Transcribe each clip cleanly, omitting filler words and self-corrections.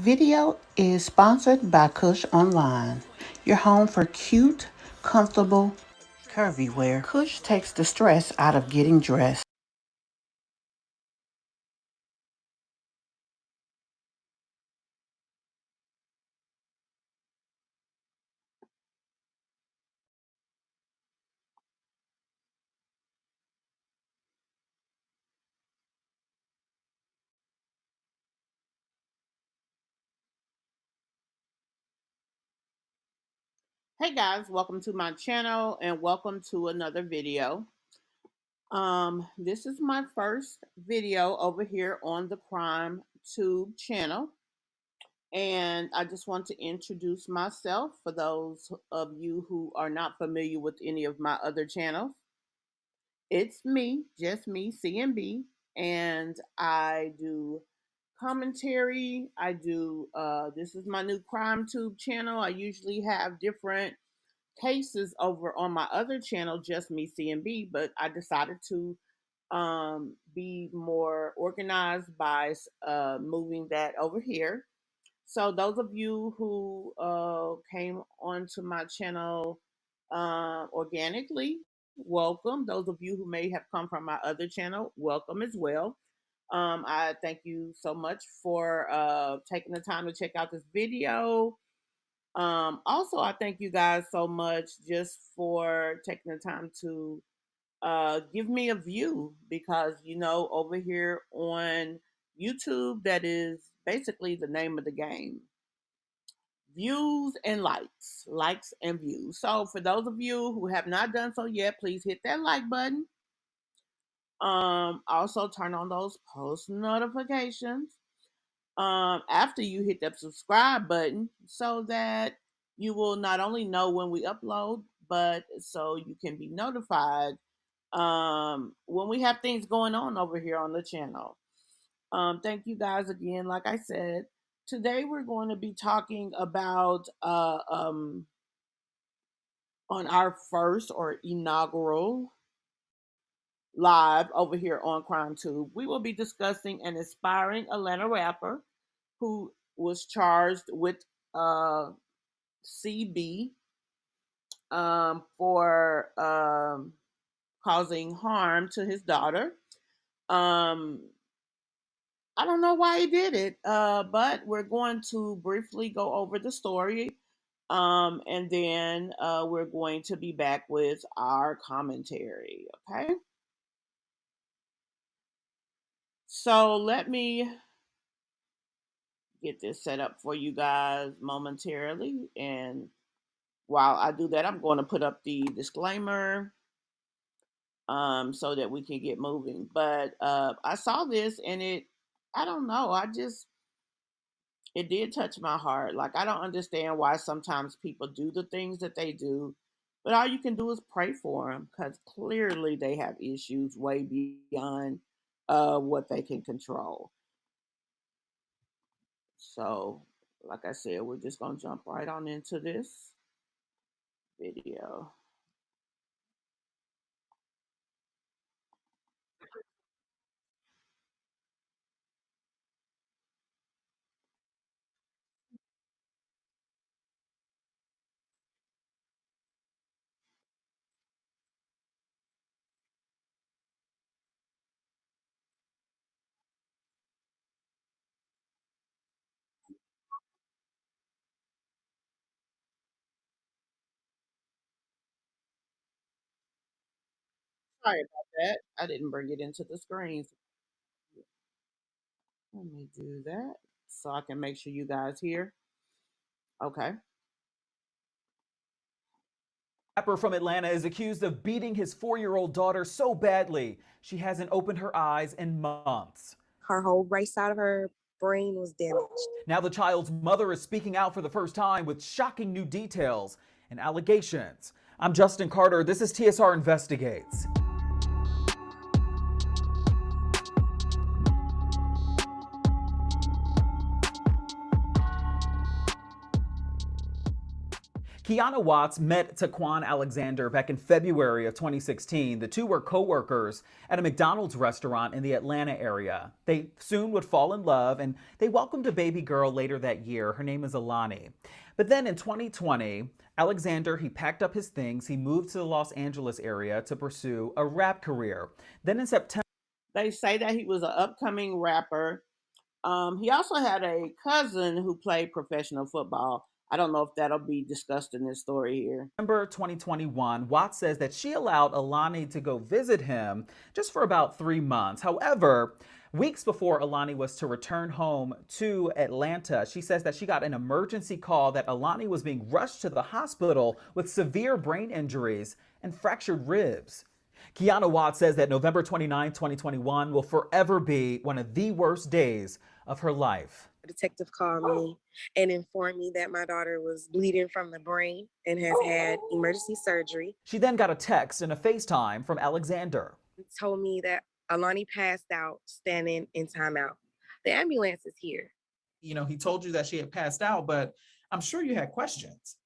video is sponsored by Kush Online, your home for cute, comfortable, curvy wear. Kush takes the stress out of getting dressed. Hey guys, welcome to my channel and welcome to another video. This is my first video over here on the CrimeTube channel, and I just want to introduce myself for those of you who are not familiar with any of my other channels. It's me, just me, CMB, and I do commentary. I do this is my new CrimeTube channel. I usually have different cases over on my other channel, Just Me CMB, but I decided to be more organized by moving that over here. So those of you who came onto my channel organically, welcome. Those of you who may have come from my other channel, welcome as well. I thank you so much for taking the time to check out this video. Also, I thank you guys so much just for taking the time to give me a view because, over here on YouTube, that is basically the name of the game: views and likes and views. So, for those of you who have not done so yet, please hit that like button. Also, turn on those post notifications after you hit that subscribe button so that you will not only know when we upload, but so you can be notified when we have things going on over here on the channel. Thank you guys again. Like I said, today we're going to be talking about on our first or inaugural live over here on CrimeTube, we will be discussing an aspiring Atlanta rapper who was charged with CB for causing harm to his daughter. Um, I don't know why he did it, but we're going to briefly go over the story. And then we're going to be back with our commentary. Okay. So let me get this set up for you guys momentarily. And while I do that, I'm going to put up the disclaimer so that we can get moving. But I saw this and I don't know, it did touch my heart. Like, I don't understand why sometimes people do the things that they do, but all you can do is pray for them because clearly they have issues way beyond what they can control. So, like I said, we're just going to jump right on into this video. Sorry about that. I didn't bring it into the screen. Let me do that so I can make sure you guys hear. Okay. Rapper from Atlanta is accused of beating his 4-year-old daughter so badly she hasn't opened her eyes in months. Her whole right side of her brain was damaged. Now the child's mother is speaking out for the first time with shocking new details and allegations. I'm Justin Carter. This is TSR Investigates. Kiana Watts met Taquan Alexander back in February of 2016. The two were co-workers at a McDonald's restaurant in the Atlanta area. They soon would fall in love, and they welcomed a baby girl later that year. Her name is Alani. But then in 2020, Alexander, he packed up his things. He moved to the Los Angeles area to pursue a rap career. Then in September, They say that he was an upcoming rapper. He also had a cousin who played professional football. I don't know if that'll be discussed in this story here. 2021, Watts says that she allowed Alani to go visit him just for about 3 months. However, weeks before Alani was to return home to Atlanta, she says that she got an emergency call that Alani was being rushed to the hospital with severe brain injuries and fractured ribs. Kiana Watts says that November 29, 2021 will forever be one of the worst days of her life. A detective called me and informed me that my daughter was bleeding from the brain and has had emergency surgery. She then got a text and a FaceTime from Alexander. He told me that Alani passed out standing in timeout. The ambulance is here. You know, he told you that she had passed out, but I'm sure you had questions.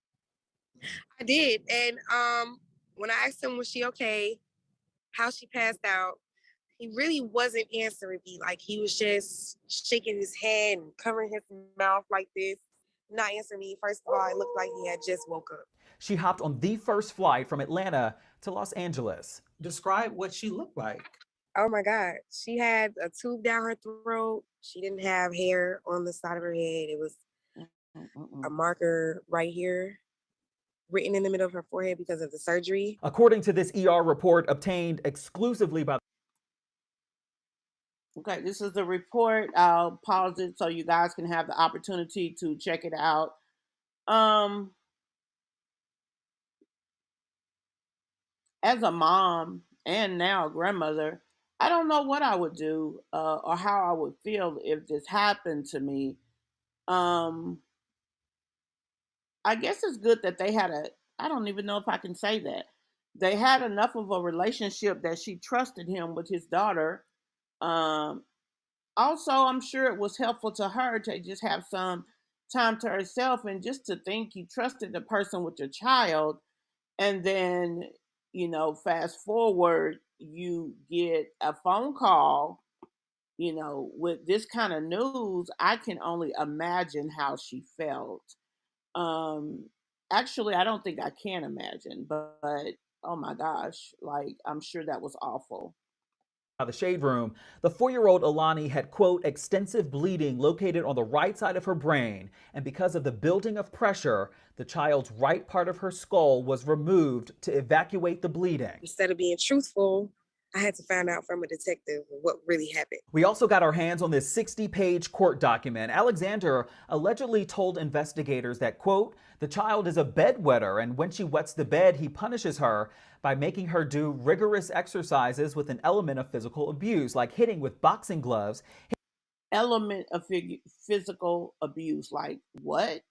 I did. And when I asked him, was she okay, how she passed out, he really wasn't answering me. Like, he was just shaking his head and covering his mouth like this, not answering me. First of all, it looked like he had just woke up. She hopped on the first flight from Atlanta to Los Angeles. Describe what she looked like. Oh my God. She had a tube down her throat. She didn't have hair on the side of her head. It was a marker right here, written in the middle of her forehead because of the surgery. According to this ER report obtained exclusively by... Okay, this is the report. I'll pause it so you guys can have the opportunity to check it out. As a mom and now a grandmother, I don't know what I would do or how I would feel if this happened to me. I guess it's good that they had I don't even know if I can say that. They had enough of a relationship that she trusted him with his daughter. Also, I'm sure it was helpful to her to just have some time to herself and just to think you trusted the person with your child. And then, fast forward, you get a phone call, with this kind of news. I can only imagine how she felt. Actually, I don't think I can imagine, but oh my gosh, like, I'm sure that was awful. The shade room, the 4-year-old Alani had, quote, extensive bleeding located on the right side of her brain, and because of the building of pressure, the child's right part of her skull was removed to evacuate the bleeding. Instead of being truthful, I had to find out from a detective what really happened. We also got our hands on this 60-page court document. Alexander allegedly told investigators that, quote, the child is a bedwetter, and when she wets the bed, he punishes her by making her do rigorous exercises with an element of physical abuse, like hitting with boxing gloves. Element of physical abuse, like what?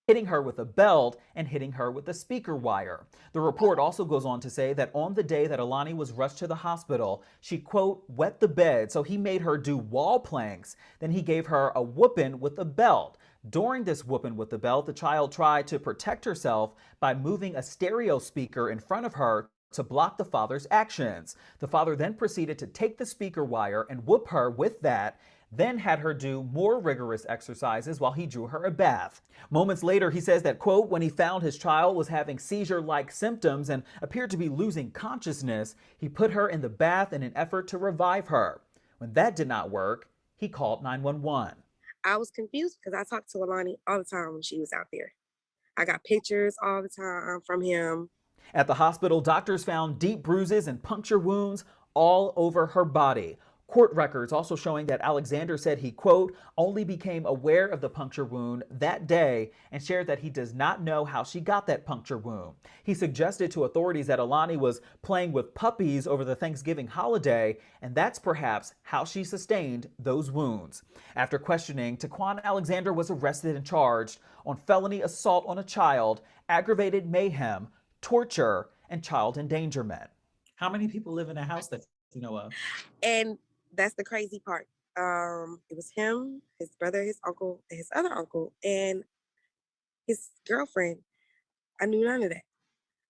Hitting her with a belt and hitting her with a speaker wire. The report also goes on to say that on the day that Alani was rushed to the hospital, she, quote, wet the bed, so he made her do wall planks. Then he gave her a whooping with a belt. During this whooping with the belt, the child tried to protect herself by moving a stereo speaker in front of her to block the father's actions. The father then proceeded to take the speaker wire and whoop her with that, then had her do more rigorous exercises while he drew her a bath. Moments later, he says that, quote, when he found his child was having seizure-like symptoms and appeared to be losing consciousness, he put her in the bath in an effort to revive her. When that did not work, he called 911. I was confused because I talked to Alani all the time when she was out there. I got pictures all the time from him. At the hospital, doctors found deep bruises and puncture wounds all over her body. Court records also showing that Alexander said he, quote, only became aware of the puncture wound that day and shared that he does not know how she got that puncture wound. He suggested to authorities that Alani was playing with puppies over the Thanksgiving holiday, and that's perhaps how she sustained those wounds. After questioning, Taquan Alexander was arrested and charged on felony assault on a child, aggravated mayhem, torture, and child endangerment. How many people live in a house that you know of? And that's the crazy part. It was him, his brother, his uncle, and his other uncle, and his girlfriend. I knew none of that.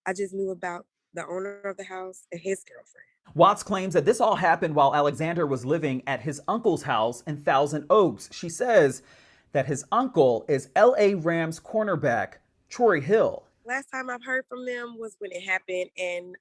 I just knew about the owner of the house and his girlfriend. Watts claims that this all happened while Alexander was living at his uncle's house in Thousand Oaks. She says that his uncle is LA Rams cornerback Troy Hill. Last time I've heard from them was when it happened, and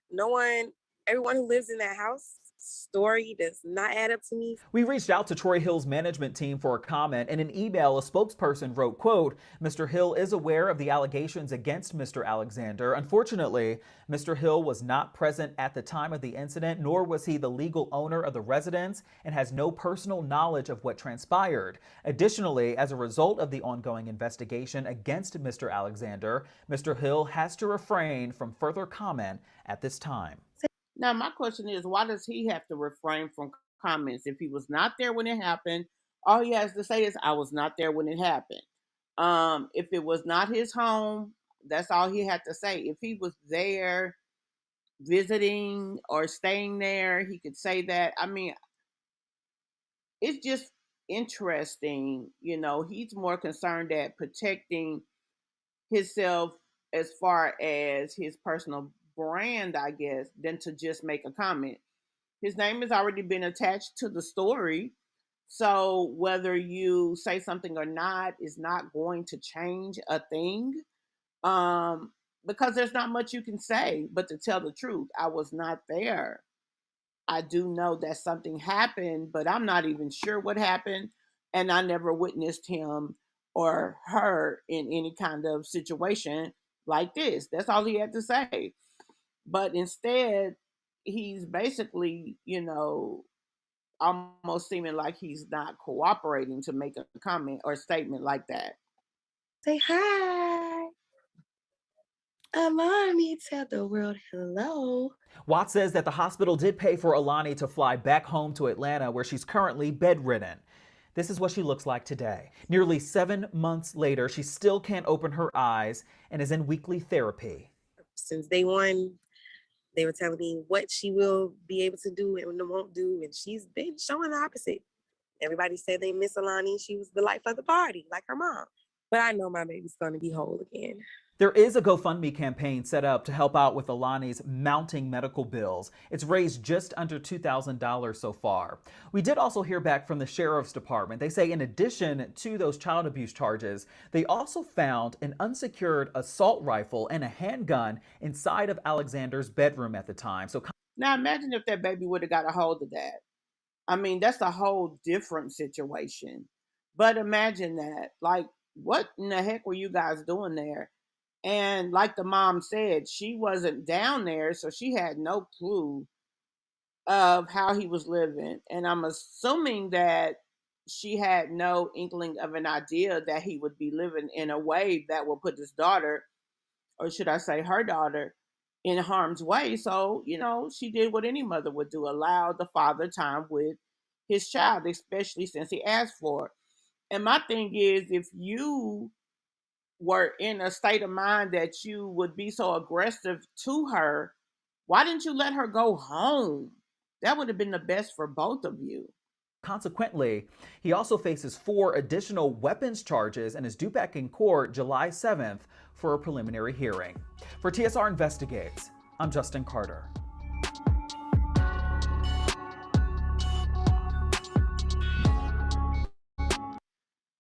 everyone who lives in that house story does not add up to me. We reached out to Troy Hill's management team for a comment. In an email, a spokesperson wrote, quote, Mr. Hill is aware of the allegations against Mr. Alexander. Unfortunately, Mr. Hill was not present at the time of the incident, nor was he the legal owner of the residence, and has no personal knowledge of what transpired. Additionally, as a result of the ongoing investigation against Mr. Alexander, Mr. Hill has to refrain from further comment at this time. Now, my question is, why does he have to refrain from comments? If he was not there when it happened, all he has to say is, I was not there when it happened. If it was not his home, that's all he had to say. If he was there visiting or staying there, he could say that. I mean, it's just interesting. You know, he's more concerned at protecting himself as far as his personal brand, I guess, than to just make a comment. His name has already been attached to the story. So whether you say something or not is not going to change a thing. Because there's not much you can say but to tell the truth. I was not there. I do know that something happened, but I'm not even sure what happened. And I never witnessed him or her in any kind of situation like this. That's all he had to say. But instead, he's basically, almost seeming like he's not cooperating to make a comment or statement like that. Say hi. Alani, tell the world hello. Watts says that the hospital did pay for Alani to fly back home to Atlanta, where she's currently bedridden. This is what she looks like today. Nearly 7 months later, she still can't open her eyes and is in weekly therapy. Since day one, they were telling me what she will be able to do and won't do, and she's been showing the opposite. Everybody said they miss Alani. She was the life of the party, like her mom. But I know my baby's going to be whole again. There is a GoFundMe campaign set up to help out with Alani's mounting medical bills. It's raised just under $2,000 so far. We did also hear back from the Sheriff's Department. They say in addition to those child abuse charges, they also found an unsecured assault rifle and a handgun inside of Alexander's bedroom at the time. So now imagine if that baby would have got a hold of that. I mean, that's a whole different situation. But imagine that. Like, what in the heck were you guys doing there? And like the mom said, she wasn't down there, so she had no clue of how he was living. And I'm assuming that she had no inkling of an idea that he would be living in a way that will put his daughter, or should I say her daughter, in harm's way. So, she did what any mother would do, allow the father time with his child, especially since he asked for it. And my thing is, if you were in a state of mind that you would be so aggressive to her, why didn't you let her go home? That would have been the best for both of you. Consequently, he also faces 4 additional weapons charges and is due back in court July 7th for a preliminary hearing. For TSR Investigates, I'm Justin Carter.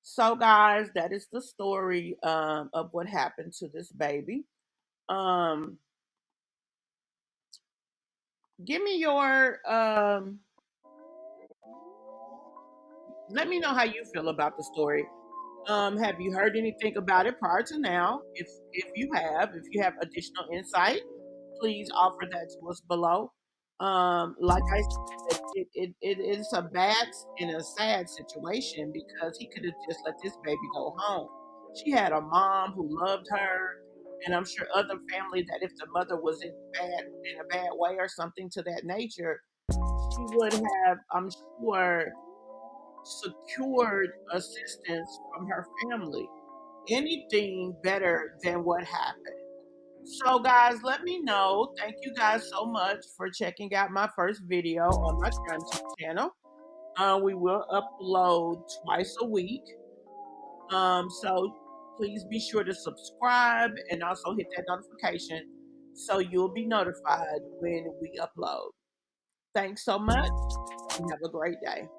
So, guys, that is the story of what happened to this baby. Give me your let me know how you feel about the story. Have you heard anything about it prior to now? If you have additional insight, please offer that to us below. Like I said, it is a bad and a sad situation because he could have just let this baby go home. She had a mom who loved her, and I'm sure other family that if the mother was in a bad way or something to that nature, she would have, I'm sure, secured assistance from her family. Anything better than what happened. So, guys, let me know. Thank you guys so much for checking out my first video on my CrimeTube channel. We will upload twice a week. So Please be sure to subscribe and also hit that notification so you'll be notified when we upload. Thanks so much and have a great day.